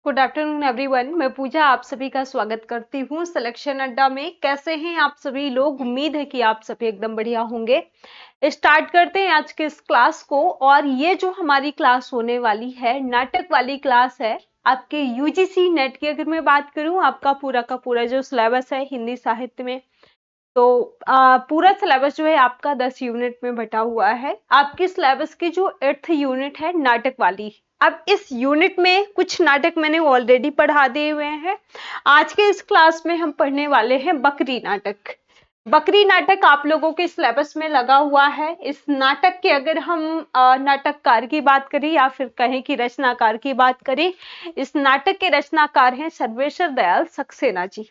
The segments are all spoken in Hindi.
Good afternoon everyone. मैं पूजा आप सभी का स्वागत करती हूँ सिलेक्शन अड्डा में। कैसे हैं आप सभी लोग? उम्मीद है कि आप सभी एकदम बढ़िया होंगे। स्टार्ट करते हैं आज के इस क्लास को। और ये जो हमारी क्लास होने वाली है, नाटक वाली क्लास है। आपके यूजीसी नेट की अगर मैं बात करूँ, आपका पूरा का पूरा जो सिलेबस है हिंदी साहित्य में, तो पूरा सिलेबस जो है आपका 10 यूनिट में बटा हुआ है। आपके सिलेबस की जो 8th यूनिट है नाटक वाली, अब इस यूनिट में कुछ नाटक मैंने ऑलरेडी पढ़ा दिए हुए हैं। आज के इस क्लास में हम पढ़ने वाले हैं बकरी नाटक। बकरी नाटक आप लोगों के सिलेबस में लगा हुआ है। इस नाटक के अगर हम नाटककार की बात करें या फिर कहें कि रचनाकार की बात करें, इस नाटक के रचनाकार हैं सर्वेश्वर दयाल सक्सेना जी।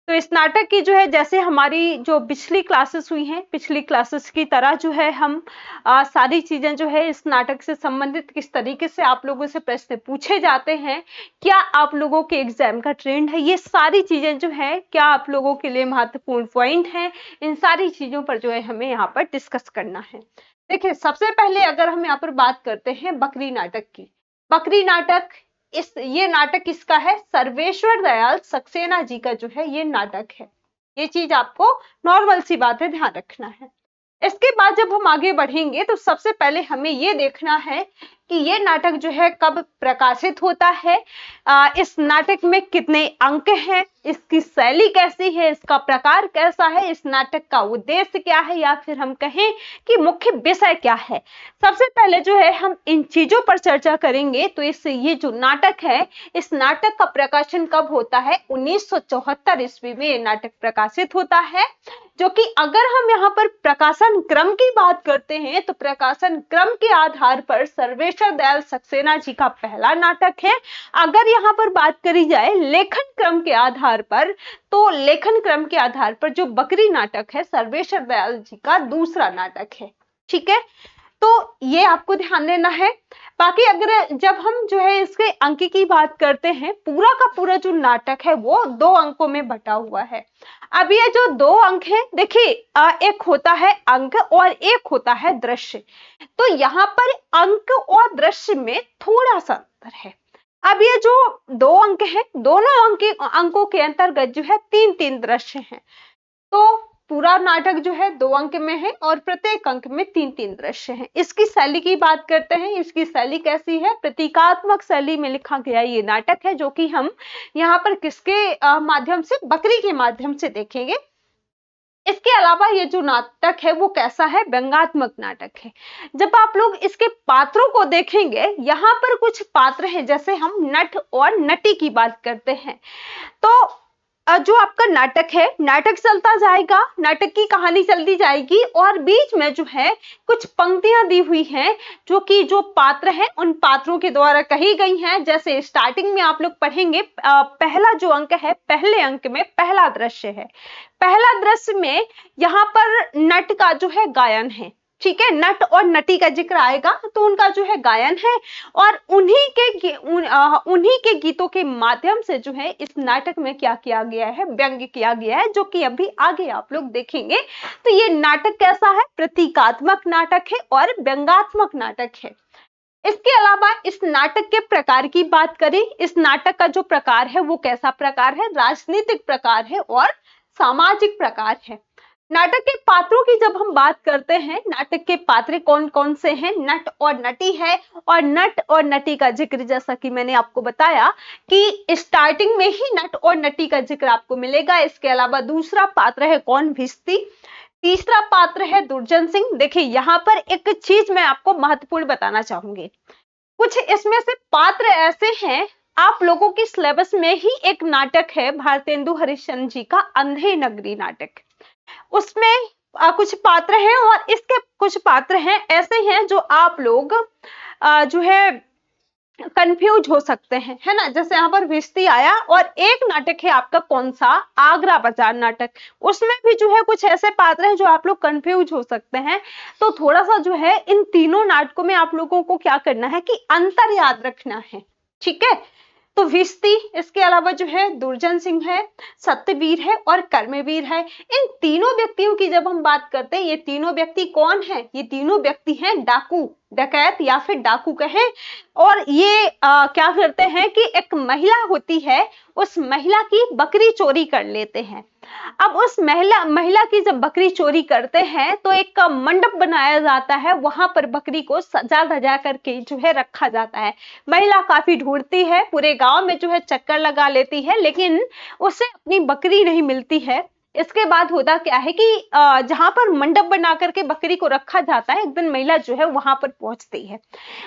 तो इस नाटक की जो है, जैसे हमारी जो पिछली क्लासेस हुई हैं, पिछली क्लासेस की तरह जो है हम सारी चीजें जो है इस नाटक से संबंधित किस तरीके से आप लोगों से प्रश्न पूछे जाते हैं, क्या आप लोगों के एग्जाम का ट्रेंड है, ये सारी चीजें जो है क्या आप लोगों के लिए महत्वपूर्ण पॉइंट है, इन सारी चीजों पर जो है हमें यहाँ पर डिस्कस करना है। देखिए, सबसे पहले अगर हम यहाँ पर बात करते हैं बकरी नाटक की। बकरी नाटक, ये नाटक किसका है? सर्वेश्वर दयाल सक्सेना जी का जो है ये नाटक है। ये चीज आपको नॉर्मल सी बात है, ध्यान रखना है। इसके बाद जब हम आगे बढ़ेंगे तो सबसे पहले हमें ये देखना है कि ये नाटक जो है कब प्रकाशित होता है, इस नाटक में कितने अंक हैं, इसकी शैली कैसी है, इसका प्रकार कैसा है, इस नाटक का उद्देश्य क्या है, या फिर हम कहें कि मुख्य विषय क्या है। सबसे पहले जो है हम इन चीजों पर चर्चा करेंगे। तो ये जो नाटक है, इस नाटक का प्रकाशन कब होता है? 1974 ईस्वी में ये नाटक प्रकाशित होता है। जो कि अगर हम यहाँ पर प्रकाशन क्रम की बात करते हैं तो प्रकाशन क्रम के आधार पर सर्वेश्वर दयाल सक्सेना जी का पहला नाटक है। अगर यहाँ पर बात करी जाए लेखन क्रम के आधार पर, तो लेखन क्रम के आधार पर जो बकरी नाटक है सर्वेश्वर दयाल जी का दूसरा नाटक है। ठीक है, तो ये आपको ध्यान देना है। बाकी अगर जब हम जो है इसके अंक की बात करते हैं, पूरा का पूरा जो नाटक है वो 2 अंकों में बटा हुआ है। अब ये जो 2 अंक है, देखिए एक होता है अंक और एक होता है दृश्य। तो यहाँ पर अंक और दृश्य में थोड़ा सा अंतर है। अब ये जो 2 अंक है, दोनों अंकों के अंतर्गत जो है 3-3 दृश्य हैं। तो पूरा नाटक जो है 2 अंक में है और प्रत्येक अंक में 3-3 दृश्य हैं। इसकी शैली की बात करते हैं। इसकी शैली कैसी है? प्रतीकात्मक शैली में लिखा गया ये नाटक है, जो कि हम यहाँ पर किसके माध्यम से? बकरी के माध्यम से देखेंगे। इसके अलावा ये जो नाटक है वो कैसा है? व्यंग्यात्मक नाटक है। जब आप लोग इसके पात्रों को देखेंगे, यहाँ पर कुछ पात्र हैं, जैसे हम नट और नटी की बात करते हैं, तो जो आपका नाटक है, नाटक चलता जाएगा, नाटक की कहानी चलती जाएगी और बीच में जो है कुछ पंक्तियां दी हुई हैं, जो कि जो पात्र हैं उन पात्रों के द्वारा कही गई हैं। जैसे स्टार्टिंग में आप लोग पढ़ेंगे, पहला जो अंक है, पहले अंक में पहला दृश्य है। पहला दृश्य में यहाँ पर नट का जो है गायन है। ठीक है, नट और नटी का जिक्र आएगा, तो उनका जो है गायन है और उन्हीं के गीतों के माध्यम से जो है इस नाटक में क्या किया गया है? व्यंग्य किया गया है, जो कि अभी आगे आप लोग देखेंगे। तो ये नाटक कैसा है? प्रतीकात्मक नाटक है और व्यंग्यात्मक नाटक है। इसके अलावा इस नाटक के प्रकार की बात करें, इस नाटक का जो प्रकार है वो कैसा प्रकार है? राजनीतिक प्रकार है और सामाजिक प्रकार है। नाटक के पात्रों की जब हम बात करते हैं, नाटक के पात्र कौन कौन से हैं? नट और नटी है। और नट और नटी का जिक्र, जैसा कि मैंने आपको बताया कि स्टार्टिंग में ही नट और नटी का जिक्र आपको मिलेगा। इसके अलावा दूसरा पात्र है कौन? भिस्ती। तीसरा पात्र है दुर्जन सिंह। देखिए, यहाँ पर एक चीज मैं आपको महत्वपूर्ण बताना चाहूंगी। कुछ इसमें से पात्र ऐसे हैं, आप लोगों की सिलेबस में ही एक नाटक है भारतेंदु हरिश्चंद्र जी का अंधे नगरी नाटक। उसमें कुछ पात्र हैं और इसके कुछ पात्र हैं ऐसे हैं जो आप लोग जो है कंफ्यूज हो सकते हैं, है ना। जैसे यहाँ पर भिस्ती आया और एक नाटक है आपका कौन सा? आगरा बाजार नाटक। उसमें भी जो है कुछ ऐसे पात्र हैं जो आप लोग कंफ्यूज हो सकते हैं। तो थोड़ा सा जो है इन तीनों नाटकों में आप लोगों को क्या करना है कि अंतर याद रखना है। ठीक है, तो भिस्ती, इसके अलावा जो है दुर्जन सिंह है, सत्यवीर है और कर्मवीर है। इन तीनों व्यक्तियों की जब हम बात करते हैं, ये तीनों व्यक्ति कौन है? ये तीनों व्यक्ति हैं डाकू। डकैत या फिर डाकू कहें। और ये क्या करते हैं कि एक महिला होती है, उस महिला की बकरी चोरी कर लेते हैं। अब उस महिला की जब बकरी चोरी करते हैं तो एक मंडप बनाया जाता है, वहां पर बकरी को सजा धजा करके जो है रखा जाता है। महिला काफी ढूंढती है, पूरे गांव में जो है चक्कर लगा लेती है, लेकिन उसे अपनी बकरी नहीं मिलती है। इसके बाद होता क्या है कि जहां पर मंडप बना करके बकरी को रखा जाता है, एक दिन महिला जो है वहां पर पहुंचती है।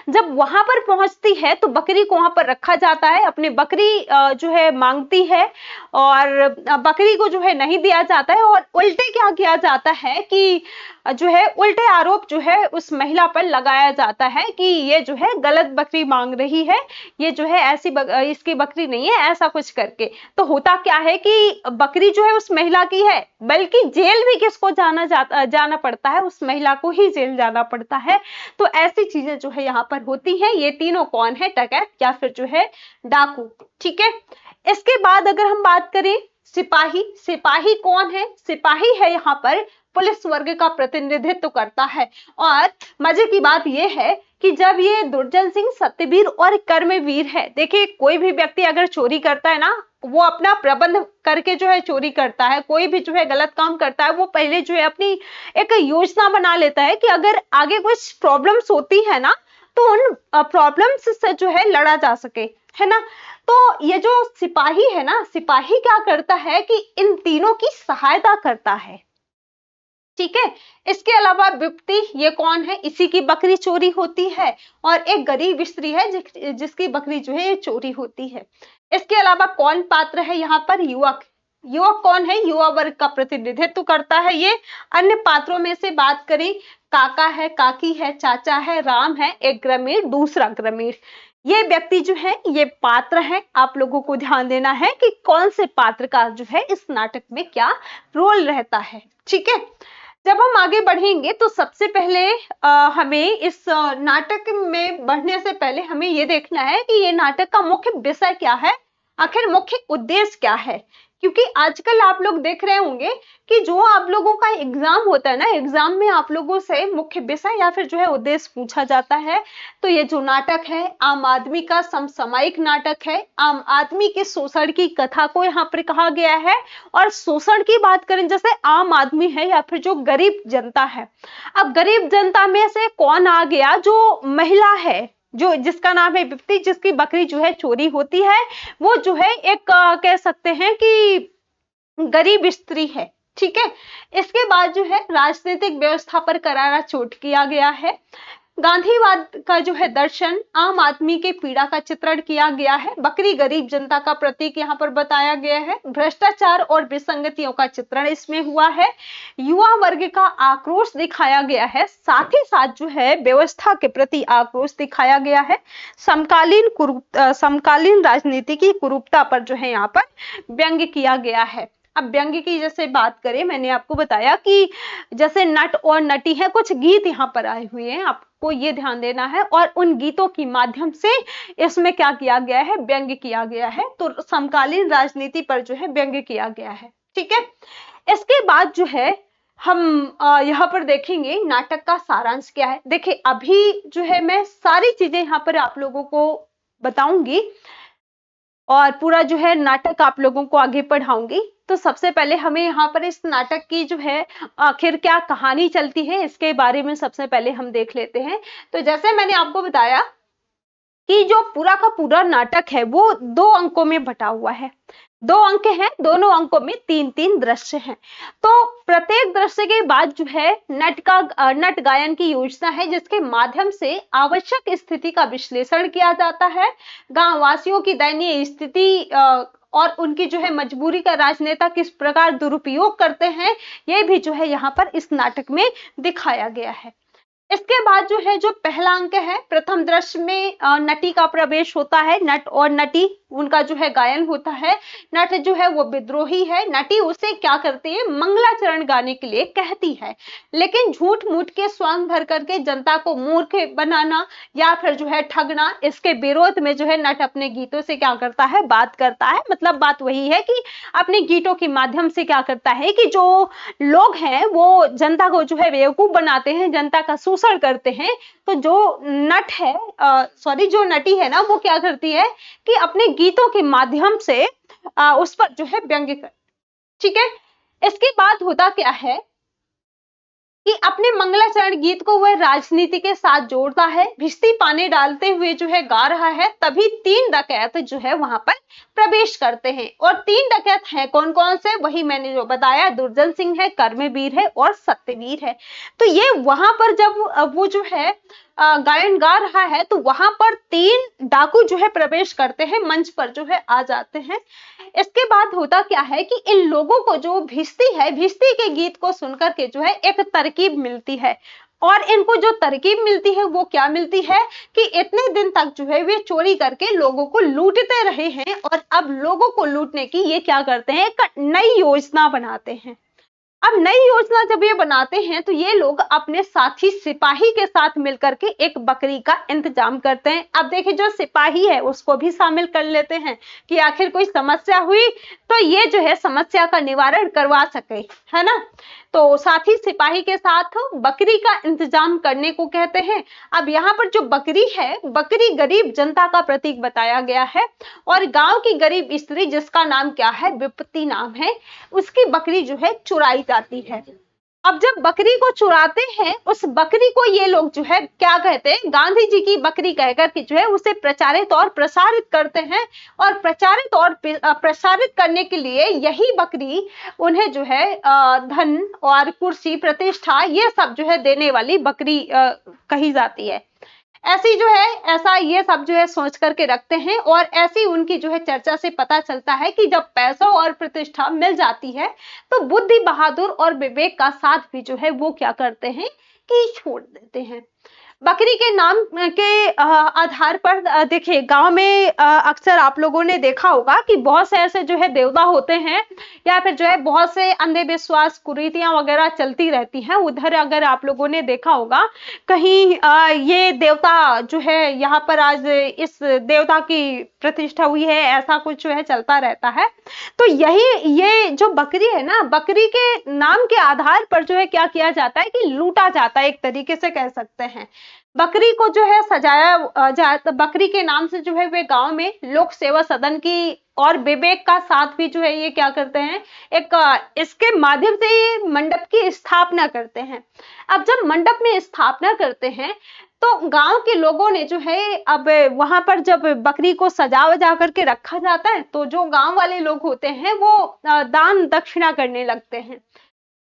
जब वहां पर पहुंचती है तो बकरी को वहां पर रखा जाता है, अपनी बकरी जो है मांगती है और बकरी को जो है नहीं दिया जाता है। और उल्टे क्या किया जाता है कि जो है उल्टे आरोप जो है उस महिला पर लगाया जाता है कि ये जो है गलत बकरी मांग रही है, ये जो है इसकी बकरी नहीं है, ऐसा कुछ करके। तो होता क्या है कि बकरी जो है उस महिला की है, बल्कि जेल भी किसको जाना पड़ता है, उस महिला को ही जेल जाना पड़ता है। तो ऐसी चीजें जो है यहाँ पर होती हैं। ये तीनों कौन है, डकैत या फिर जो है डाकू। ठीक है, इसके बाद अगर हम बात करें सिपाही, सिपाही कौन है, सिपाही है यहाँ पर पुलिस वर्ग का प्रतिनिधित्व करता है। और मजे की बात यह है कि जब ये दुर्जन सिंह सत्यवीर और कर्मवीर है, देखिए कोई भी व्यक्ति अगर चोरी करता है ना, वो अपना प्रबंध करके जो है चोरी करता है, कोई भी जो है गलत काम करता है, वो पहले जो है अपनी एक योजना बना लेता है कि अगर आगे कुछ प्रॉब्लम्स होती है ना, तो उन प्रॉब्लम्स से जो है लड़ा जा सके, है ना। तो ये जो सिपाही है ना, सिपाही क्या करता है कि इन तीनों की सहायता करता है। ठीक है, इसके अलावा विपत्ति, ये कौन है, इसी की बकरी चोरी होती है। और एक गरीब स्त्री है जिसकी बकरी जो है चोरी होती है। इसके अलावा कौन पात्र है यहाँ पर, युवक। युवक कौन है, युवा वर्ग का प्रतिनिधित्व करता है ये। अन्य पात्रों में से बात करें, काका है, काकी है, चाचा है, राम है, एक ग्रामीण, दूसरा ग्रामीण। ये व्यक्ति जो है ये पात्र है। आप लोगों को ध्यान देना है कि कौन से पात्र का जो है इस नाटक में क्या रोल रहता है। ठीक है, जब हम आगे बढ़ेंगे तो सबसे पहले हमें इस नाटक में बढ़ने से पहले हमें ये देखना है कि ये नाटक का मुख्य विषय क्या है, आखिर मुख्य उद्देश्य क्या है। क्योंकि आजकल आप लोग देख रहे होंगे कि जो आप लोगों का एग्जाम होता है ना, एग्जाम में आप लोगों से मुख्य विषय या फिर जो है उद्देश्य पूछा जाता है। तो ये जो नाटक है आम आदमी का समसामयिक नाटक है। आम आदमी के शोषण की कथा को यहाँ पर कहा गया है। और शोषण की बात करें, जैसे आम आदमी है या फिर जो गरीब जनता है, अब गरीब जनता में से कौन आ गया, जो महिला है, जो जिसका नाम है विपत्ति, जिसकी बकरी जो है चोरी होती है, वो जो है एक कह सकते हैं कि गरीब स्त्री है। ठीक है, इसके बाद जो है राजनीतिक व्यवस्था पर करारा चोट किया गया है। गांधीवाद का जो है दर्शन, आम आदमी के पीड़ा का चित्रण किया गया है। बकरी गरीब जनता का प्रतीक यहाँ पर बताया गया है। भ्रष्टाचार और विसंगतियों का चित्रण इसमें हुआ है। युवा वर्ग का आक्रोश दिखाया गया है, साथ ही साथ जो है व्यवस्था के प्रति आक्रोश दिखाया गया है। समकालीन राजनीति की कुरूपता पर जो है यहाँ पर व्यंग्य किया गया है। अब व्यंग्य की जैसे बात करें, मैंने आपको बताया कि जैसे नट और नटी है, कुछ गीत यहाँ पर आए हुए हैं, आपको ये ध्यान देना है। और उन गीतों के माध्यम से इसमें क्या किया गया है, व्यंग्य किया गया है। तो समकालीन राजनीति पर जो है व्यंग्य किया गया है। ठीक है, इसके बाद जो है हम यहाँ पर देखेंगे नाटक का सारांश क्या है। देखिए अभी जो है मैं सारी चीजें यहाँ पर आप लोगों को बताऊंगी और पूरा जो है नाटक आप लोगों को आगे पढ़ाऊंगी। तो सबसे पहले हमें यहाँ पर इस नाटक की जो है आखिर क्या कहानी चलती है, इसके बारे में सबसे पहले हम देख लेते हैं। तो जैसे मैंने आपको बताया कि जो पूरा का पूरा नाटक है वो 2 अंकों में बटा हुआ है। 2 अंक हैं, दोनों अंकों में 3-3 दृश्य हैं। तो प्रत्येक दृश्य के बाद जो है नट गायन की योजना है, जिसके माध्यम से आवश्यक स्थिति का विश्लेषण किया जाता है। गांव वासियों की दयनीय स्थिति और उनकी जो है मजबूरी का राजनेता किस प्रकार दुरुपयोग करते हैं, ये भी जो है यहाँ पर इस नाटक में दिखाया गया है। इसके बाद जो है जो पहला अंक है, प्रथम दृश्य में नटी का प्रवेश होता है, नट और नटी उनका जो है गायन होता है। नट जो है वो विद्रोही है, नटी उसे क्या करती है, मंगलाचरण गाने के लिए कहती है। लेकिन झूठ मूठ के स्वांग भर करके जनता को मूर्ख बनाना या फिर जो है ठगना, इसके विरोध में जो है नट अपने गीतों से क्या करता है, बात करता है। मतलब बात वही है कि अपने गीतों के माध्यम से क्या करता है कि जो लोग हैं वो जनता को जो है बेवकूफ बनाते हैं, जनता का शोषण करते हैं। तो जो नट है, सॉरी जो नटी है ना, वो क्या करती है कि अपने गीतों के माध्यम से उस पर जो है व्यंग्य कर, ठीक है। इसके बाद होता क्या है कि अपने मंगलाचरण गीत को वह राजनीति के साथ जोड़ता है, भिश्ती पानी डालते हुए जो है गा रहा है। तभी 3 डकैत जो है वहां पर प्रवेश करते हैं। और 3 डकैत हैं कौन कौन से, वही मैंने जो बताया, दुर्जन सिंह है, कर्मवीर है और सत्यवीर है। तो ये वहां पर जब वो जो है गायन गा रहा है तो वहां पर 3 डाकू जो है प्रवेश करते हैं, मंच पर जो है आ जाते हैं। इसके बाद होता क्या है कि इन लोगों को जो भिश्ती है, भिश्ती के गीत को सुनकर के जो है एक तरकीब मिलती है। और इनको जो तरकीब मिलती है वो क्या मिलती है कि इतने दिन तक जो है वे चोरी करके लोगों को लूटते रहे हैं, और अब लोगों को लूटने की ये क्या करते हैं, एक नई योजना बनाते हैं। अब नई योजना जब ये बनाते हैं तो ये लोग अपने साथी सिपाही के साथ मिलकर के एक बकरी का इंतजाम करते हैं। अब देखिए जो सिपाही है उसको भी शामिल कर लेते हैं कि आखिर कोई समस्या हुई तो ये जो है समस्या का निवारण करवा सके, है ना। तो साथी सिपाही के साथ बकरी का इंतजाम करने को कहते हैं। अब यहाँ पर जो बकरी है, बकरी गरीब जनता का प्रतीक बताया गया है, और गांव की गरीब स्त्री जिसका नाम क्या है, विपत्ति नाम है, उसकी बकरी जो है चुराई जाती है। अब जब बकरी को चुराते हैं, उस बकरी को ये लोग जो है क्या कहते हैं, गांधी जी की बकरी कहकर के जो है उसे प्रचारित और प्रसारित करते हैं। और प्रचारित और प्रसारित करने के लिए यही बकरी उन्हें जो है धन और कुर्सी प्रतिष्ठा ये सब जो है देने वाली बकरी कही जाती है। ऐसी जो है ऐसा ये सब जो है सोच करके रखते हैं, और ऐसी उनकी जो है चर्चा से पता चलता है कि जब पैसा और प्रतिष्ठा मिल जाती है तो बुद्धि बहादुर और विवेक का साथ भी जो है वो क्या करते हैं कि छोड़ देते हैं। बकरी के नाम के आधार पर देखिए गांव में अक्सर आप लोगों ने देखा होगा कि बहुत से ऐसे जो है देवता होते हैं, या फिर जो है बहुत से अंधविश्वास कुरीतियां वगैरह चलती रहती हैं। उधर अगर आप लोगों ने देखा होगा कहीं ये देवता जो है यहाँ पर आज इस देवता की प्रतिष्ठा हुई है, ऐसा कुछ जो है चलता रहता है। तो यही ये जो बकरी है ना, बकरी के नाम के आधार पर जो है क्या किया जाता है कि लूटा जाता है, एक तरीके से कह सकते हैं। बकरी को जो है सजाया जाता, बकरी के नाम से जो है वे गांव में लोक सेवा सदन की और विवेक का साथ भी जो है ये क्या करते हैं, एक इसके माध्यम से ये मंडप की स्थापना करते हैं। अब जब मंडप में स्थापना करते हैं तो गांव के लोगों ने जो है, अब वहां पर जब बकरी को सजा वजा करके रखा जाता है तो जो गांव वाले लोग होते हैं वो दान दक्षिणा करने लगते हैं।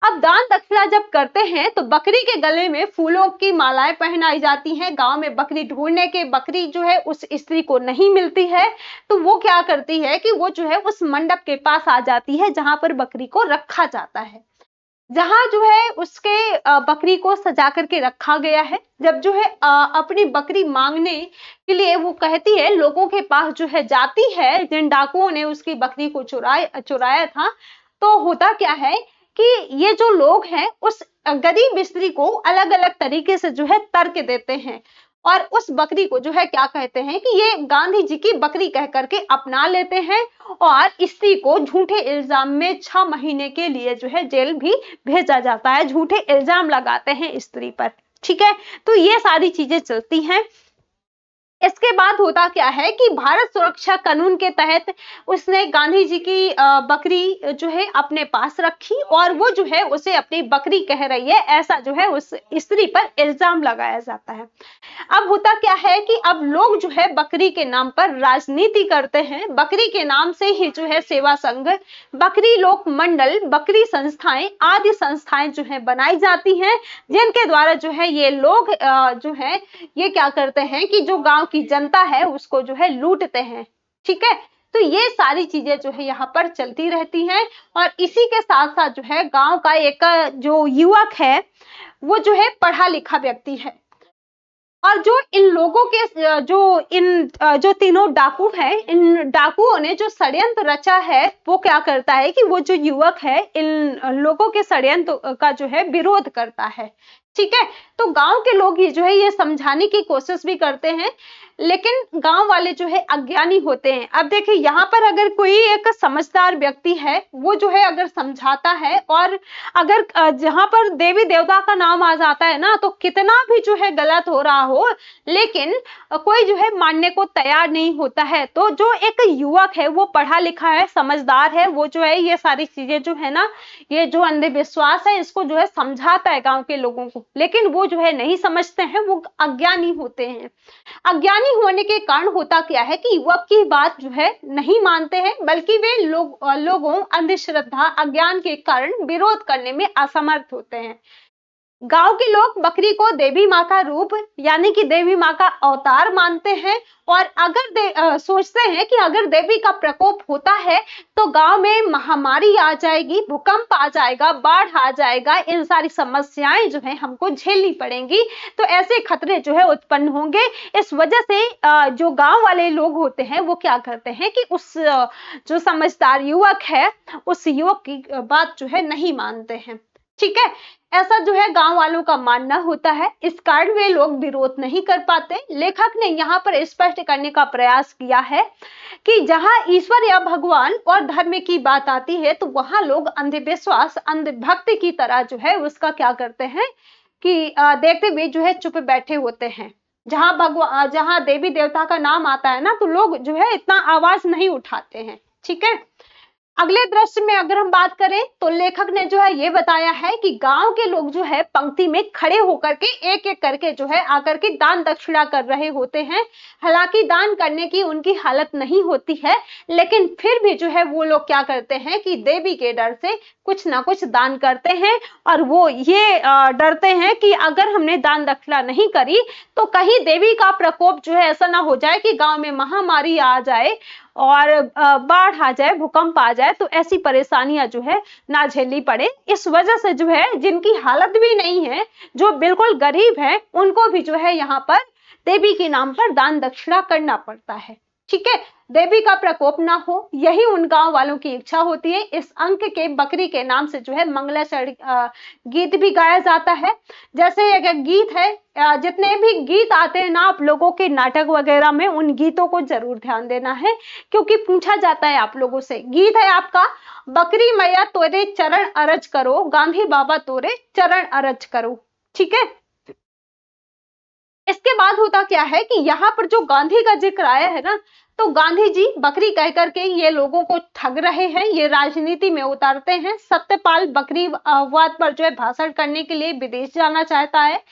अब दान दक्षिणा जब करते हैं तो बकरी के गले में फूलों की मालाएं पहनाई जाती हैं। गांव में बकरी ढूंढने के बकरी जो है उस स्त्री को नहीं मिलती है, तो वो क्या करती है कि वो जो है उस मंडप के पास आ जाती है जहां पर बकरी को रखा जाता है, जहां जो है उसके बकरी को सजा करके रखा गया है। जब जो है अपनी बकरी मांगने के लिए वो कहती है, लोगों के पास जो है जाती है जिन डाकुओं ने उसकी बकरी को चुराया था, तो होता क्या है कि ये जो लोग हैं उस गरीब स्त्री को अलग अलग तरीके से जो है तर्क देते हैं, और उस बकरी को जो है क्या कहते हैं कि ये गांधी जी की बकरी कह करके अपना लेते हैं, और स्त्री को झूठे इल्जाम में 6 महीने के लिए जो है जेल भी भेजा जाता है, झूठे इल्जाम लगाते हैं स्त्री पर, ठीक है। तो ये सारी चीजें चलती हैं। इसके बाद होता क्या है कि भारत सुरक्षा कानून के तहत उसने गांधी जी की बकरी जो है अपने पास रखी, और वो जो है उसे अपनी बकरी कह रही है, ऐसा जो है उस स्त्री पर इल्जाम लगाया जाता है। अब होता क्या है कि अब लोग जो है बकरी के नाम पर राजनीति करते हैं। बकरी के नाम से ही जो है सेवा संघ, बकरी लोक मंडल, बकरी संस्थाएं आदि संस्थाएं जो है बनाई जाती हैं, जिनके द्वारा जो है ये लोग जो है ये क्या करते हैं कि जो गांव की जनता है उसको जो है लूटते हैं, ठीक है। तो ये सारी चीजें जो है यहाँ पर चलती रहती हैं, और इसी के साथ साथ जो है गांव का एक जो युवक है वो जो है पढ़ा लिखा व्यक्ति है, और जो इन लोगों के जो तीनों डाकू हैं, इन डाकुओं ने जो षड्यंत्र रचा है वो क्या करता है कि वो जो युवक है इन लोगों के षड्यंत्र का जो है विरोध करता है। ठीक है, तो गांव के लोग ही जो है ये समझाने की कोशिश भी करते हैं, लेकिन गांव वाले जो है अज्ञानी होते हैं। अब देखिए यहाँ पर अगर कोई एक समझदार व्यक्ति है वो जो है अगर समझाता है, और अगर जहां पर देवी देवता का नाम आ जाता है ना, तो कितना भी जो है गलत हो रहा हो लेकिन कोई जो है मानने को तैयार नहीं होता है। तो जो एक युवक है वो पढ़ा लिखा है, समझदार है, वो जो है ये सारी चीजें जो है ना, ये जो अंधविश्वास है इसको जो है समझाता है गांव के लोगों को, लेकिन वो जो है नहीं समझते हैं, वो अज्ञानी होते हैं। अज्ञानी होने के कारण होता क्या है कि युवक की बात जो है नहीं मानते हैं, बल्कि वे लोगों अंधश्रद्धा अज्ञान के कारण विरोध करने में असमर्थ होते हैं। गांव के लोग बकरी को देवी माँ का रूप यानी कि देवी माँ का अवतार मानते हैं, और अगर सोचते हैं कि अगर देवी का प्रकोप होता है तो गांव में महामारी आ जाएगी, भूकंप आ जाएगा, बाढ़ आ जाएगा, इन सारी समस्याएं जो है हमको झेलनी पड़ेंगी, तो ऐसे खतरे जो है उत्पन्न होंगे। इस वजह से जो गांव वाले लोग होते हैं वो क्या करते हैं कि उस जो समझदार युवक है उस युवक की बात जो है नहीं मानते हैं। ठीक है, ऐसा जो है गांव वालों का मानना होता है, इस कारण वे लोग विरोध नहीं कर पाते। लेखक ने यहाँ पर स्पष्ट करने का प्रयास किया है कि जहां ईश्वर या भगवान और धर्म की बात आती है तो वहां लोग अंधविश्वास, अंधभक्ति की तरह जो है उसका क्या करते हैं कि देखते हुए जो है चुप बैठे होते हैं। जहां देवी देवता का नाम आता है ना, तो लोग जो है इतना आवाज नहीं उठाते हैं। ठीक है, अगले दृश्य में अगर हम बात करें तो लेखक ने जो है ये बताया है कि गांव के लोग जो है पंक्ति में खड़े होकर के एक एक करके जो है आकर के दान दक्षिणा कर रहे होते हैं। हालांकि दान करने की उनकी हालत नहीं होती है, लेकिन फिर भी जो है वो लोग क्या करते हैं कि देवी के डर से कुछ ना कुछ दान करते हैं, और वो ये डरते हैं कि अगर हमने दान दक्षिणा नहीं करी तो कहीं देवी का प्रकोप जो है ऐसा ना हो जाए कि गांव में महामारी आ जाए और बाढ़ आ जाए, भूकंप आ जाए, तो ऐसी परेशानियां जो है ना झेलनी पड़े। इस वजह से जो है जिनकी हालत भी नहीं है, जो बिल्कुल गरीब है, उनको भी जो है यहाँ पर देवी के नाम पर दान दक्षिणा करना पड़ता है। ठीक है, देवी का प्रकोप ना हो यही उन गांव वालों की इच्छा होती है। इस अंक के बकरी के नाम से जो है मंगलाचरण गीत भी गाया जाता है। जैसे एक गीत है, जितने भी गीत आते हैं ना आप लोगों के नाटक वगैरह में, उन गीतों को जरूर ध्यान देना है, क्योंकि पूछा जाता है आप लोगों से। गीत है आपका, बकरी मैया तोरे चरण अरज करो, गांधी बाबा तोरे चरण अरज करो। ठीक है, इसके बाद होता क्या है कि यहाँ पर जो गांधी का जिक्र आया है ना, तो गांधी जी बकरी कह करके ये लोगों को ठग रहे हैं, ये राजनीति में उतारते हैं। सत्यपाल बकरीवाद पर जो है भाषण करने के लिए विदेश जाना चाहता है,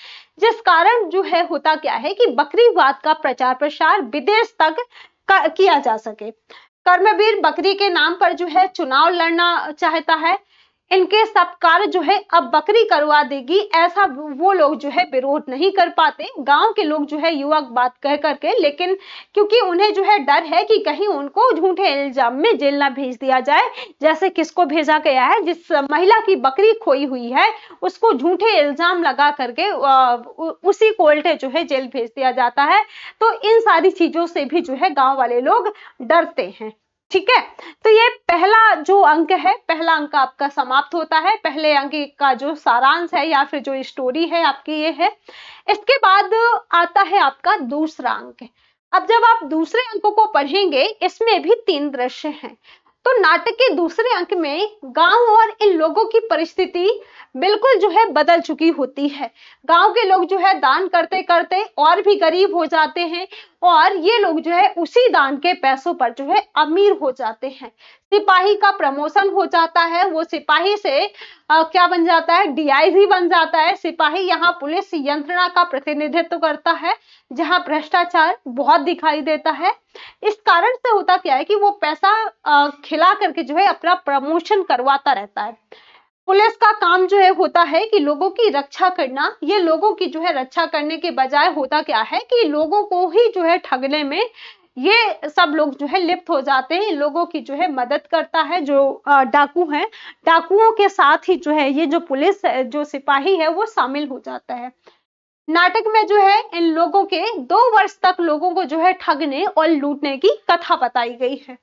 जिस कारण जो है होता क्या है कि बकरीवाद का प्रचार प्रसार विदेश तक किया जा सके। कर्मवीर बकरी के नाम पर जो है चुनाव लड़ना चाहता है। इनके सब कार्य जो है अब बकरी करवा देगी, ऐसा वो लोग जो है विरोध नहीं कर पाते। गांव के लोग जो है युवक बात कह करके, लेकिन क्योंकि उन्हें जो है डर है कि कहीं उनको झूठे इल्जाम में जेल ना भेज दिया जाए, जैसे किसको भेजा गया है, जिस महिला की बकरी खोई हुई है उसको झूठे इल्जाम लगा करके उसी को उल्टे जो है जेल भेज दिया जाता है। तो इन सारी चीजों से भी जो है गांव वाले लोग डरते हैं। ठीक है, तो ये पहला जो अंक है, पहला अंक आपका समाप्त होता है। पहले अंक का जो सारांश है या फिर जो स्टोरी है आपकी ये है। इसके बाद आता है आपका दूसरा अंक। अब जब आप दूसरे अंक को पढ़ेंगे, इसमें भी 3 दृश्य हैं। तो नाटक के दूसरे अंक में गांव और इन लोगों की परिस्थिति बिल्कुल जो है बदल चुकी होती है। गांव के लोग जो है दान करते करते और भी गरीब हो जाते हैं, और ये लोग जो है उसी दान के पैसों पर जो है अमीर हो जाते हैं। सिपाही का प्रमोशन हो जाता है, वो सिपाही से क्या बन जाता है, डीआईजी बन जाता है। सिपाही यहाँ पुलिस यंत्रणा का प्रतिनिधित्व करता है, जहाँ भ्रष्टाचार बहुत दिखाई देता है। इस कारण से होता क्या है कि वो पैसा खिला करके जो है अपना प्रमोशन करवाता रहता है। पुलिस का काम जो है होता है कि लोगों की रक्षा करना। ये लोगों की जो है रक्षा करने के बजाय होता क्या है कि लोगों को ही जो है ठगने में ये सब लोग जो है लिप्त हो जाते हैं। लोगों की जो है मदद करता है जो डाकू हैं, डाकुओं के साथ ही जो है ये जो पुलिस जो सिपाही है वो शामिल हो जाता है। नाटक में जो है इन लोगों के 2 वर्ष तक लोगों को जो है ठगने और लूटने की कथा बताई गई है।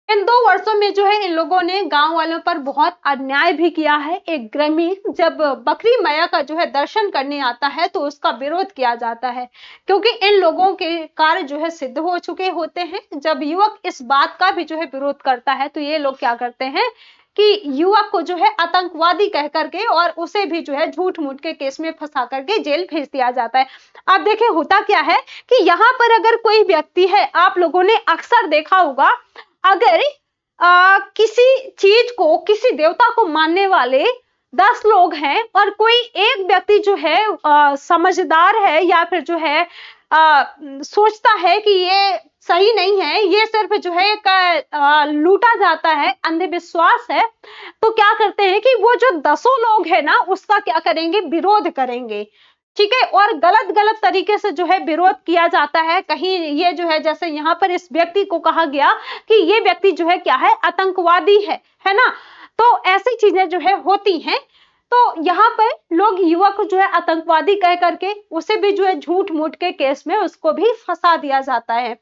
इन 2 वर्षों में जो है इन लोगों ने गांव वालों पर बहुत अन्याय भी किया है। एक ग्रामीण जब बकरी मैया का जो है दर्शन करने आता है तो उसका विरोध किया जाता है, क्योंकि इन लोगों के कार्य जो है सिद्ध हो चुके होते हैं। जब युवक इस बात का भी जो है विरोध करता है तो ये लोग क्या करते हैं कि युवक को जो है आतंकवादी कह करके और उसे भी जो है झूठ मूठ के केस में फंसा करके जेल भेज दिया जाता है। अब देखिए होता क्या है कि यहाँ पर अगर कोई व्यक्ति है, आप लोगों ने अक्सर देखा होगा, अगर किसी चीज को, किसी देवता को मानने वाले 10 लोग हैं और कोई एक व्यक्ति जो है समझदार है या फिर जो है सोचता है कि ये सही नहीं है, ये सिर्फ जो है एक लूटा जाता है, अंधविश्वास है, तो क्या करते हैं कि वो जो 10 लोग हैं ना उसका क्या करेंगे, विरोध करेंगे। ठीक है, और गलत गलत तरीके से जो है विरोध किया जाता है। कहीं ये जो है जैसे यहाँ पर इस व्यक्ति को कहा गया कि ये व्यक्ति जो है क्या है, आतंकवादी है ना। तो ऐसी चीजें जो है होती हैं। तो यहाँ पर लोग युवक को जो है आतंकवादी कह करके उसे भी जो है झूठ मूठ के केस में उसको भी फंसा दिया जाता है।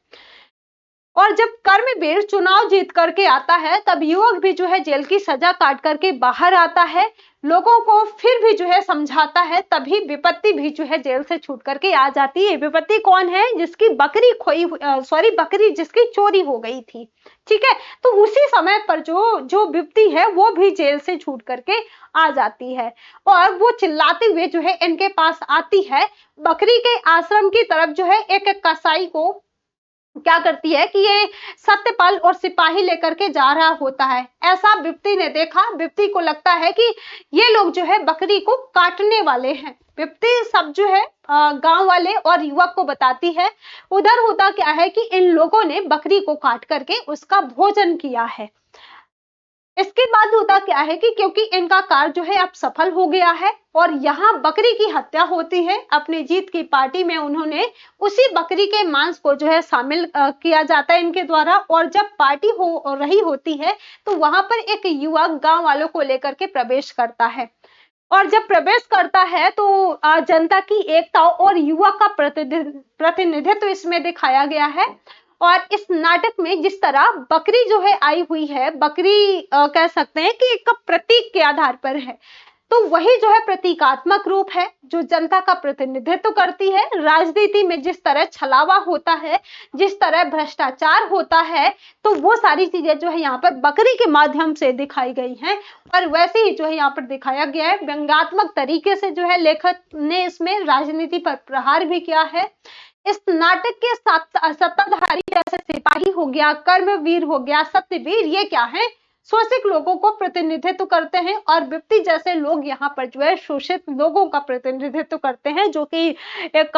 और जब कर्मवीर चुनाव जीत करके आता है तब युवक भी जो है जेल की सजा काट करके बाहर आता है, लोगों को फिर भी जो है समझाता है, तभी विपत्ति भी जो है जेल से छूट करके आ जाती है। विपत्ति कौन है? जिसकी बकरी खोई, बकरी जिसकी चोरी हो गई थी। ठीक है, तो उसी समय पर जो विपत्ति है वो भी जेल से छूट करके आ जाती है और वो चिल्लाते हुए जो है इनके पास आती है। बकरी के आश्रम की तरफ जो है एक कसाई को क्या करती है कि ये सत्यपाल और सिपाही लेकर के जा रहा होता है। ऐसा विपत्ति ने देखा, विपत्ति को लगता है कि ये लोग जो है बकरी को काटने वाले हैं। विपत्ति सब जो है गांव वाले और युवक को बताती है। उधर होता क्या है कि इन लोगों ने बकरी को काट करके उसका भोजन किया है। इसके बाद होता क्या है कि क्योंकि इनका कार्य जो है अब सफल हो गया है और यहाँ बकरी की हत्या होती है, अपनी जीत की पार्टी में उन्होंने उसी बकरी के मांस को जो है शामिल किया जाता है इनके द्वारा। और जब पार्टी हो रही होती है तो वहां पर एक युवक गांव वालों को लेकर के प्रवेश करता है और जब प्रवेश करता है तो जनता की एकता और युवक का प्रतिनिधित्व इसमें दिखाया गया है। और इस नाटक में जिस तरह बकरी जो है आई हुई है, बकरी कह सकते हैं कि एक प्रतीक के आधार पर है, तो वही जो है प्रतीकात्मक रूप है जो जनता का प्रतिनिधित्व करती है। राजनीति में जिस तरह छलावा होता है, जिस तरह भ्रष्टाचार होता है, तो वो सारी चीजें जो है यहाँ पर बकरी के माध्यम से दिखाई गई हैं और वैसे ही जो है यहाँ पर दिखाया गया है। व्यंग्यात्मक तरीके से जो है लेखक ने इसमें राजनीति पर प्रहार भी किया है। इस नाटक के सत्ताधारी जैसे सिपाही हो गया, कर्मवीर हो गया, सत्यवीर, ये क्या है, शोषित लोगों को प्रतिनिधित्व करते हैं और विपत्ति जैसे लोग यहाँ पर जो है शोषित लोगों का प्रतिनिधित्व करते हैं, जो कि एक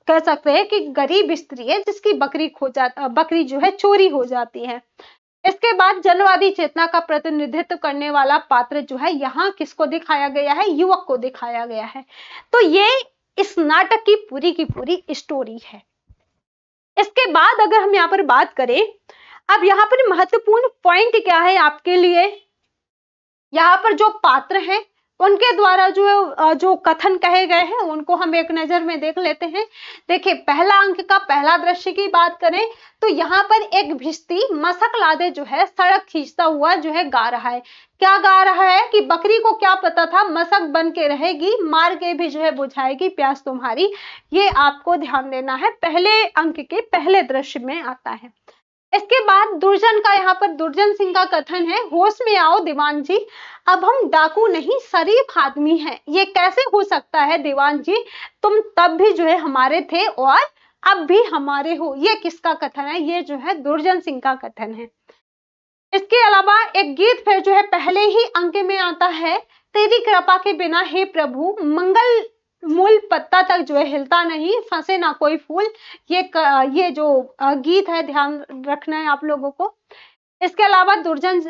कह सकते हैं कि गरीब स्त्री है जिसकी बकरी जो है चोरी हो जाती है। इसके बाद जनवादी चेतना का प्रतिनिधित्व करने वाला पात्र जो है यहाँ किसको दिखाया गया है, युवक को दिखाया गया है। तो ये इस नाटक की पूरी स्टोरी है। इसके बाद अगर हम यहाँ पर बात करें, अब यहाँ पर महत्वपूर्ण पॉइंट क्या है आपके लिए, यहाँ पर जो पात्र हैं उनके द्वारा जो कथन कहे गए हैं उनको हम एक नजर में देख लेते हैं। देखिए, पहला अंक का पहला दृश्य की बात करें तो यहाँ पर एक भिश्ती मशक लादे जो है सड़क खींचता हुआ जो है गा रहा है। क्या गा रहा है कि बकरी को क्या पता था मशक बन के रहेगी, मार के भी जो है बुझाएगी प्यास तुम्हारी। ये आपको ध्यान देना है, पहले अंक के पहले दृश्य में आता है। इसके बाद दुर्जन का, यहाँ पर दुर्जन सिंह का कथन है, होश में आओ दीवान जी, अब हम डाकू नहीं शरीफ आदमी हैं। ये कैसे हो सकता है दीवान जी, तुम तब भी जो है हमारे थे और अब भी हमारे हो। ये किसका कथन है? ये जो है दुर्जन सिंह का कथन है। इसके अलावा एक गीत फिर जो है पहले ही अंक में आता है, तेरी कृपा के बिना हे प्रभु मंगल मूल पत्ता तक जो है हिलता नहीं, फंसे ना कोई फूल। ये जो गीत है ध्यान रखना है आप लोगों को। इसके अलावा दुर्जन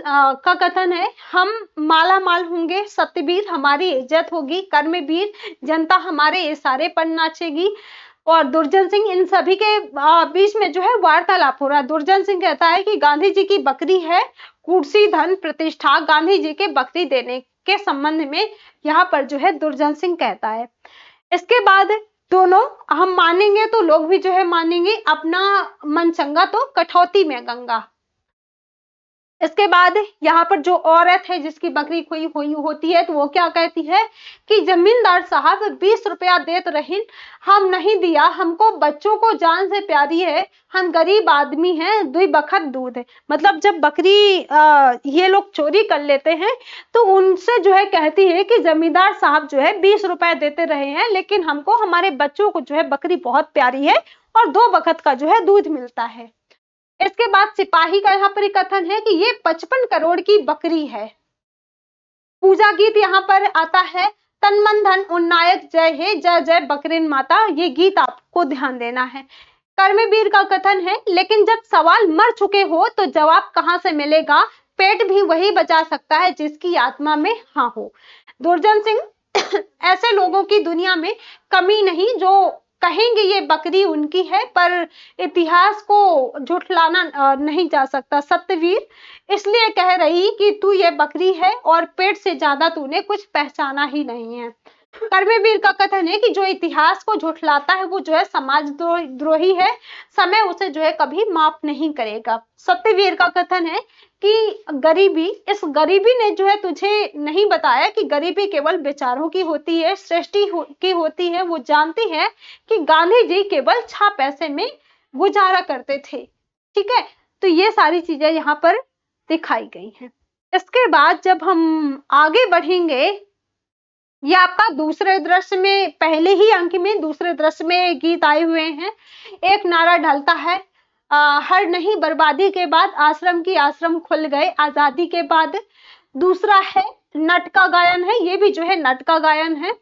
का कथन है, हम माला माल होंगे, सत्यवीर हमारी इज्जत होगी, कर्मवीर जनता हमारे इशारे पर नाचेगी। और दुर्जन सिंह इन सभी के बीच में जो है वार्तालाप हो रहा है। दुर्जन सिंह कहता है कि गांधी जी की बकरी है, कुर्सी धन प्रतिष्ठा गांधी जी के बकरी देने के संबंध में यहाँ पर जो है दुर्जन सिंह कहता है। इसके बाद दोनों हम मानेंगे तो लोग भी जो है मानेंगे, अपना मन चंगा तो कठौती में गंगा। इसके बाद यहाँ पर जो औरत है जिसकी बकरी खोई हुई होती है, तो वो क्या कहती है कि जमींदार साहब 20 रुपया देते रहे, हम नहीं दिया, हमको बच्चों को जान से प्यारी है, हम गरीब आदमी हैं, 2 बखत दूध है। मतलब जब बकरी ये लोग चोरी कर लेते हैं तो उनसे जो है कहती है कि जमींदार साहब जो है 20 रुपए देते रहे हैं, लेकिन हमको हमारे बच्चों को जो है बकरी बहुत प्यारी है और 2 बखत का जो है दूध मिलता है। इसके बाद सिपाही का यहाँ पर कथन है कि ये 55 करोड़ की बकरी है। पूजा गीत यहाँ पर आता है, तन मन धन उन्नायक जय हे, जय जय बकरीन माता। ये गीत आपको ध्यान देना है। कर्मवीर का कथन है, लेकिन जब सवाल मर चुके हो तो जवाब कहां से मिलेगा, पेट भी वही बचा सकता है जिसकी आत्मा में हाँ हो। दुर्जन सिंह ऐसे लोगों की दुनिया में कमी नहीं जो कहेंगे ये बकरी उनकी है, पर इतिहास को झुठलाना नहीं जा सकता। सत्यवीर इसलिए कह रही कि तू ये बकरी है और पेट से ज्यादा तूने कुछ पहचाना ही नहीं है। कर्मवीर का कथन है कि जो इतिहास को झुठलाता है वो जो है समाज द्रोही है, समय उसे जो है कभी माफ नहीं करेगा। सत्यवीर का कथन है कि गरीबी, इस गरीबी ने जो है तुझे नहीं बताया कि गरीबी केवल बेचारों की होती है, सृष्टि की होती है। वो जानती है कि गांधी जी केवल 6 पैसे में गुजारा करते थे। ठीक है, तो ये सारी चीजें यहाँ पर दिखाई गई हैं। इसके बाद जब हम आगे बढ़ेंगे, ये आपका दूसरे दृश्य में, पहले ही अंक में दूसरे दृश्य में गीत आए हुए हैं। एक नारा ढलता है, हर नहीं बर्बादी के बाद आश्रम की आश्रम खुल गए आजादी के बाद। दूसरा है नट का गायन है, ये भी जो है नट का गायन है।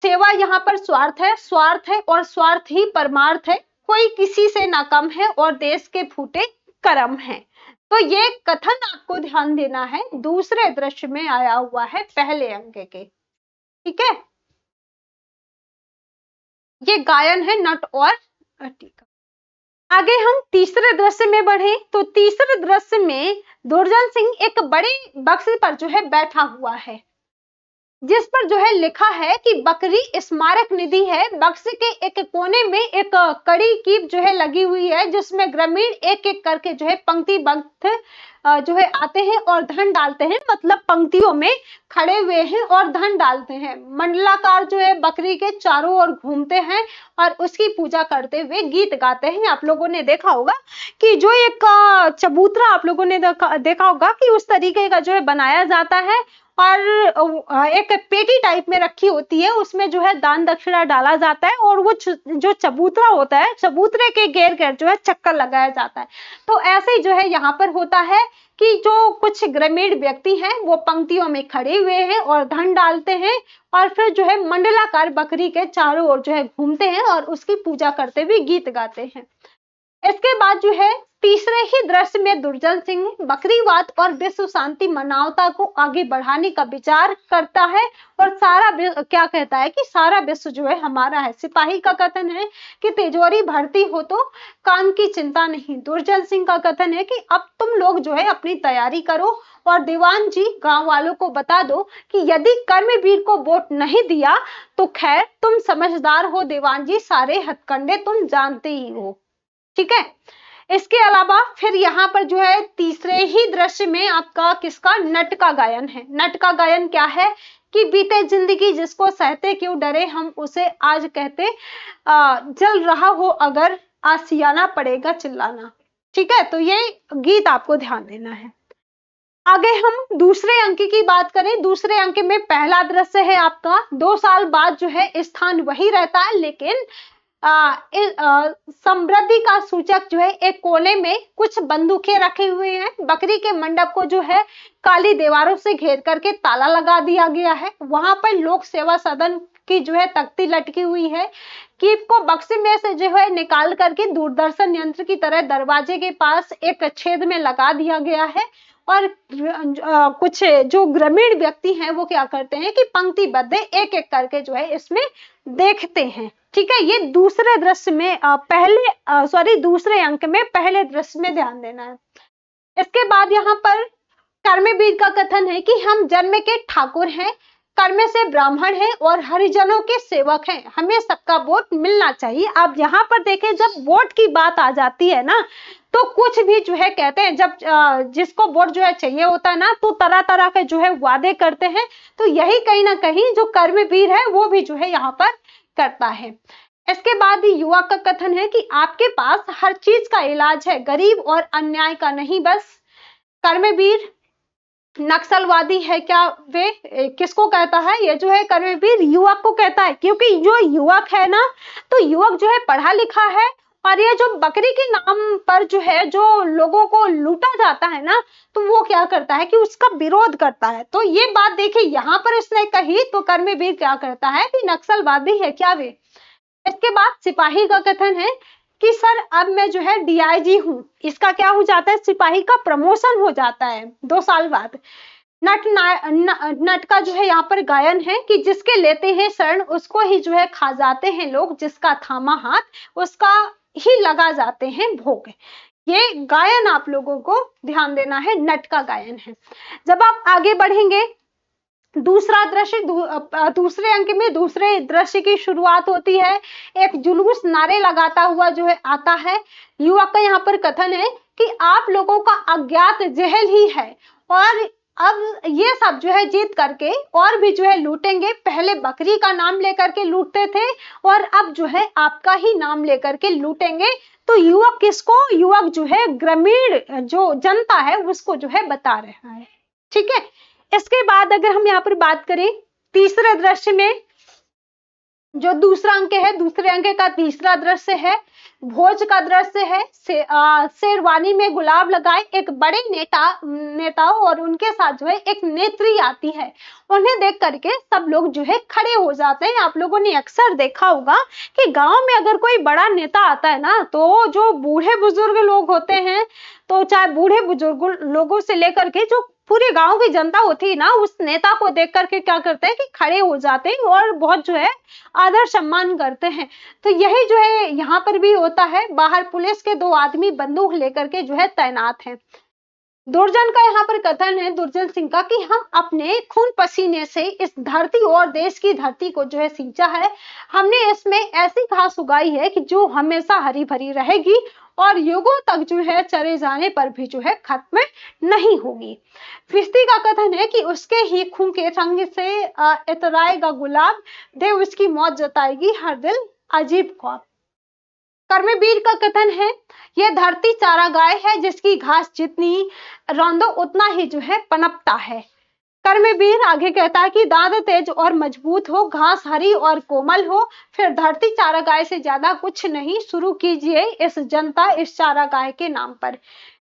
सेवा यहाँ पर स्वार्थ है और स्वार्थ ही परमार्थ है, कोई किसी से ना कम है और देश के फूटे करम है। तो ये कथन आपको ध्यान देना है, दूसरे दृश्य में आया हुआ है पहले अंक के। ठीक है, ये गायन है नट और टीका। आगे हम तीसरे दृश्य में बढ़े तो तीसरे दृश्य में दुर्जन सिंह एक बड़े बक्से पर जो है बैठा हुआ है, जिस पर जो है लिखा है कि बकरी स्मारक निधि है। बक्से के एक कोने में एक कड़ी कीप जो है लगी हुई है, जिसमें ग्रामीण एक एक करके जो है पंक्तिबद्ध जो है आते हैं और धन डालते हैं, मतलब पंक्तियों में खड़े हुए हैं और धन डालते हैं। मंडलाकार जो है बकरी के चारों ओर घूमते हैं और उसकी पूजा करते हुए गीत गाते हैं। आप लोगों ने देखा होगा कि जो एक चबूतरा आप लोगों ने देखा होगा कि उस तरीके का जो है बनाया जाता है और एक पेटी टाइप में रखी होती है, उसमें जो है दान दक्षिणा डाला जाता है और वो जो चबूतरा होता है, चबूतरे के घेर घेर जो है चक्कर लगाया जाता है। तो ऐसे ही जो है यहाँ पर होता है कि जो कुछ ग्रामीण व्यक्ति हैं वो पंक्तियों में खड़े हुए हैं और धन डालते हैं और फिर जो है मंडलाकार बकरी के चारों ओर जो है घूमते हैं और उसकी पूजा करते हुए गीत गाते हैं। इसके बाद जो है तीसरे ही दृश्य में दुर्जन सिंह बकरीवाद और विश्व शांति मानवता को आगे बढ़ाने का विचार करता है और क्या कहता है कि सारा विश्व जो है हमारा है। सिपाही का कथन है कि तिजोरी भरती हो तो काम की चिंता नहीं। दुर्जन सिंह का कथन है कि अब तुम लोग जो है अपनी तैयारी करो और दीवान जी गांव वालों को बता दो कि यदि कर्मवीर को वोट नहीं दिया तो खैर तुम समझदार हो दीवान जी, सारे हथकंडे तुम जानते ही हो। ठीक है, इसके अलावा फिर यहाँ पर जो है तीसरे ही दृश्य में आपका किसका, नट का गायन है। नट का गायन क्या है कि बीते जिंदगी जिसको सहते क्यों डरे, हम उसे आज कहते जल रहा हो अगर आसियाना पड़ेगा चिल्लाना। ठीक है, तो ये गीत आपको ध्यान देना है। आगे हम दूसरे अंक की बात करें, दूसरे अंक में पहला दृश्य है आपका 2 साल बाद जो है स्थान वही रहता है, लेकिन समृद्धि का सूचक जो है एक कोने में कुछ बंदूकें रखे हुए हैं। बकरी के मंडप को जो है काली दीवारों से घेर करके ताला लगा दिया गया है। वहां पर लोक सेवा सदन की जो है तख्ती लटकी हुई है। कीप को बक्से में से जो है निकाल करके दूरदर्शन यंत्र की तरह दरवाजे के पास एक छेद में लगा दिया गया है और कुछ जो ग्रामीण व्यक्ति हैं वो क्या करते हैं कि पंक्तिबद्ध एक एक करके जो है इसमें देखते हैं। ठीक है, ये दूसरे दृश्य में दूसरे अंक में पहले दृश्य में ध्यान देना है। इसके बाद यहाँ पर कर्मवीर का कथन है कि हम जन्म के ठाकुर हैं, कर में से ब्राह्मण हैं और हरिजनों के सेवक हैं, हमें सबका वोट मिलना चाहिए। अब यहाँ पर देखें, जब वोट की बात आ जाती है ना, तो कुछ भी जो है कहते हैं, जब जिसको वोट जो है चाहिए होता है ना, तो तरह तरह के जो है वादे करते हैं। तो यही कहीं ना कहीं जो कर्मवीर है वो भी जो है यहाँ पर करता है। इसके बाद युवा का कथन है कि आपके पास हर चीज का इलाज है, गरीब और अन्याय का नहीं। बस कर्मवीर नक्सलवादी है क्या? वे किसको कहता है? ये जो है कर्मवीर युवक को कहता है, क्योंकि जो युवक है ना, तो युवक जो है पढ़ा लिखा है, और ये जो बकरी के नाम पर जो है जो लोगों को लूटा जाता है ना, तो वो क्या करता है कि उसका विरोध करता है। तो ये बात देखिए यहाँ पर इसने कही, तो कर्मवीर क्या करता है कि नक्सलवादी है क्या वे? इसके बाद सिपाही का कथन है कि सर अब मैं जो है डीआईजी हूँ। इसका क्या हो जाता है? सिपाही का प्रमोशन हो जाता है 2 साल बाद। नट का जो है यहाँ पर गायन है कि जिसके लेते हैं शरण उसको ही जो है खा जाते हैं लोग, जिसका थामा हाथ उसका ही लगा जाते हैं भोग। ये गायन आप लोगों को ध्यान देना है, नट का गायन है। जब आप आगे बढ़ेंगे, दूसरा दृश्य, दूसरे अंक में दूसरे दृश्य की शुरुआत होती है। एक जुलूस नारे लगाता हुआ जो है आता है। युवक का यहाँ पर कथन है कि आप लोगों का अज्ञात जहल ही है, और अब ये सब जो है जीत करके और भी जो है लूटेंगे। पहले बकरी का नाम लेकर के लूटते थे, और अब जो है आपका ही नाम लेकर के लूटेंगे। तो युवक किसको? युवक जो है ग्रामीण जो जनता है उसको जो है बता रहा है। ठीक है। इसके बाद अगर हम यहाँ पर बात करें तीसरे दृश्य में, जो दूसरा अंक है, दूसरे अंक का तीसरा दृश्य है, भोज का दृश्य है। शेरवानी में गुलाब लगाए एक बड़े नेता और उनके साथ जो है एक नेत्री आती है। उन्हें देख करके सब लोग जो है खड़े हो जाते हैं। आप लोगों ने अक्सर देखा होगा कि गांव में अगर कोई बड़ा नेता आता है ना, तो जो बूढ़े बुजुर्ग लोग होते हैं, तो चाहे बूढ़े बुजुर्ग लोगों से लेकर के जो पूरे गांव की जनता होती है ना, उस नेता को देख करके क्या करते हैं कि खड़े हो जाते हैं और बहुत जो है आदर सम्मान करते हैं। तो यही जो है यहाँ पर भी होता है। बाहर पुलिस के 2 आदमी बंदूक लेकर के जो है तैनात हैं। दुर्जन का यहाँ पर कथन है, दुर्जन सिंह का, कि हम अपने खून पसीने से इस धरती और देश की धरती को जो है सींचा है। हमने इसमें ऐसी घास उगाई है कि जो हमेशा हरी भरी रहेगी और युगों तक जो है चरे जाने पर भी जो है खत्म नहीं होगी। फिस्ती का कथन है कि उसके ही खून के रंग से इतराएगा गुलाब, देव उसकी मौत जताएगी हर दिल अजीब ख्वाब। कर्मवीर का कथन है, यह धरती चारागाह है जिसकी घास जितनी रौंदो उतना ही जो है पनपता है। कर्मवीर आगे कहता है कि दांत तेज और मजबूत हो, घास हरी और कोमल हो, फिर धरती चारागाह से ज्यादा कुछ नहीं, शुरू कीजिए इस जनता इस चारागाह के नाम पर।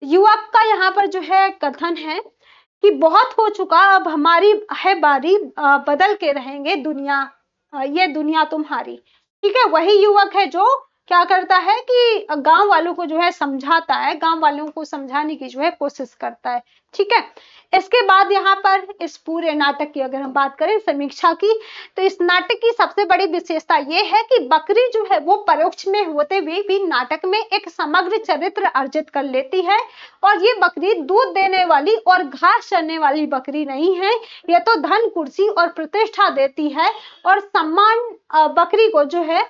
युवक का यहाँ पर जो है कथन है कि बहुत हो चुका, अब हमारी है बारी, बदल के रहेंगे दुनिया, ये दुनिया तुम्हारी। ठीक है। वही युवक है जो क्या करता है कि गांव वालों को जो है समझाता है, गांव वालों को समझाने की जो है कोशिश करता है। ठीक है। इसके बाद यहाँ पर इस पूरे नाटक की अगर हम बात करें समीक्षा की, तो इस नाटक की सबसे बड़ी विशेषता ये है कि बकरी जो है वो परोक्ष में होते हुए भी नाटक में एक समग्र चरित्र अर्जित कर लेती है। और ये बकरी दूध देने वाली और घास चरने वाली बकरी नहीं है, ये तो धन कुर्सी और प्रतिष्ठा देती है और सम्मान बकरी को जो है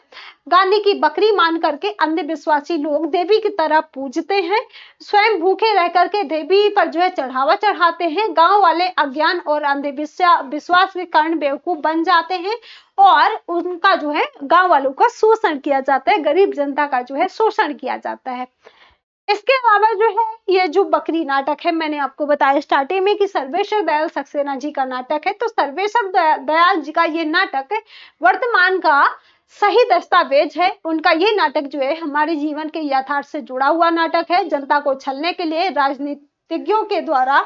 गांधी की बकरी मान करके अंधविश्वासी लोग देवी की तरह पूजते हैं। स्वयं भूखे रह करके देवी पर जो है चढ़ावा चढ़ाते हैं। गांव वाले अज्ञान और अंधविश्वास के कारण बेवकूफ बन जाते हैं और उनका जो है गांव वालों का शोषण किया जाता है, गरीब जनता का जो है शोषण किया जाता है। इसके अलावा जो है ये जो बकरी नाटक है, मैंने आपको बताया स्टार्टिंग में कि सर्वेश्वर दयाल सक्सेना जी का नाटक है। तो सर्वेश्वर दयाल जी का ये नाटक वर्तमान का सही दस्तावेज है। उनका ये नाटक जो है हमारे जीवन के यथार्थ से जुड़ा हुआ नाटक है। जनता को छलने के लिए राजनीतिज्ञों के द्वारा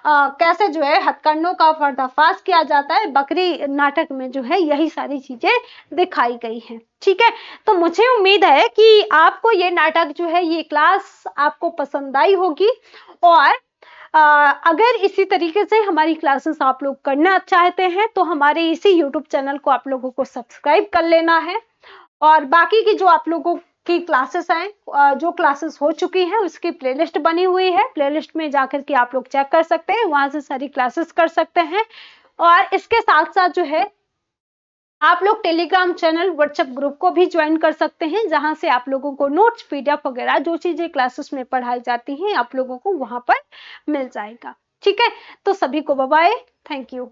कैसे जो है हथकंडों का पर्दाफाश किया जाता है, बकरी नाटक में जो है यही सारी चीजें दिखाई गई हैं। ठीक है। तो मुझे उम्मीद है कि आपको ये नाटक जो है, ये क्लास आपको पसंद आई होगी। और अगर इसी तरीके से हमारी क्लासेस आप लोग करना चाहते हैं तो हमारे इसी YouTube चैनल को आप लोगों को सब्सक्राइब कर लेना है। और बाकी की जो आप लोगों की क्लासेस हैं, जो क्लासेस हो चुकी हैं, उसकी प्लेलिस्ट बनी हुई है। प्लेलिस्ट में जाकर के आप लोग चेक कर सकते हैं, वहां से सारी क्लासेस कर सकते हैं। और इसके साथ साथ जो है आप लोग टेलीग्राम चैनल, व्हाट्सएप ग्रुप को भी ज्वाइन कर सकते हैं, जहां से आप लोगों को नोट्स, पीडीएफ वगैरह जो चीजें क्लासेस में पढ़ाई जाती हैं आप लोगों को वहां पर मिल जाएगा। ठीक है, तो सभी को बाय बाय, थैंक यू।